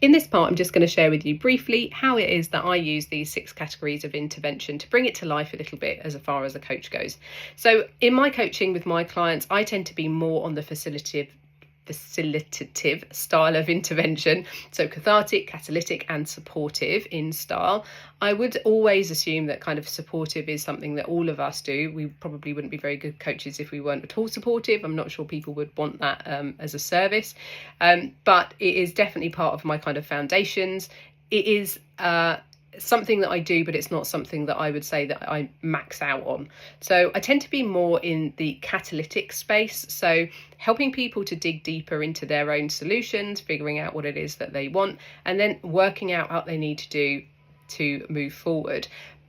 In this part, I'm just going to share with you briefly how it is that I use these 6 categories of intervention to bring it to life a little bit as far as a coach goes. So in my coaching with my clients, I tend to be more on the facilitative style of intervention, so cathartic, catalytic and supportive in style. I would always assume that kind of supportive is something that all of us do. We probably wouldn't be very good coaches if we weren't at all supportive. I'm not sure people would want that as a service, but it is definitely part of my kind of foundations. It is something that I do, but it's not something that I would say that I max out on. So I tend to be more in the catalytic space, so helping people to dig deeper into their own solutions, figuring out what it is that they want, and then working out what they need to do to move forward.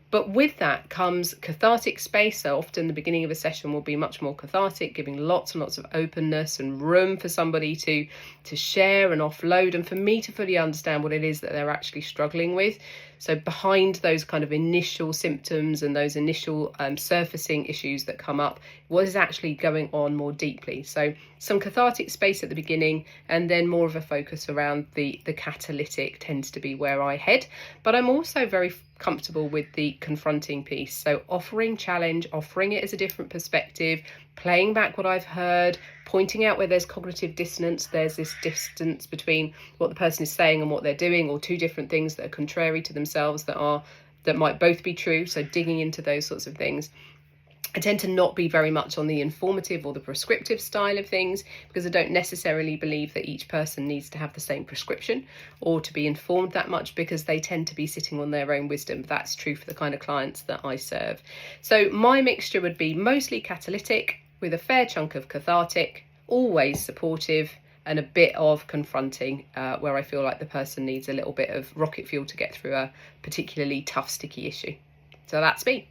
But with that comes cathartic space. So often the beginning of a session will be much more cathartic, giving lots and lots of openness and room for somebody to share and offload, and for me to fully understand what it is that they're actually struggling with. So behind those kind of initial symptoms and those initial surfacing issues that come up, what is actually going on more deeply. So some cathartic space at the beginning, and then more of a focus around the catalytic tends to be where I head. But I'm also very comfortable with the confronting piece, so offering challenge, offering it as a different perspective, playing back what I've heard, pointing out where there's cognitive dissonance, there's this distance between what the person is saying and what they're doing, or two different things that are contrary to themselves that might both be true. So digging into those sorts of things. I tend to not be very much on the informative or the prescriptive style of things, because I don't necessarily believe that each person needs to have the same prescription or to be informed that much, because they tend to be sitting on their own wisdom. That's true for the kind of clients that I serve. So my mixture would be mostly catalytic with a fair chunk of cathartic, always supportive, and a bit of confronting where I feel like the person needs a little bit of rocket fuel to get through a particularly tough, sticky issue. So that's me.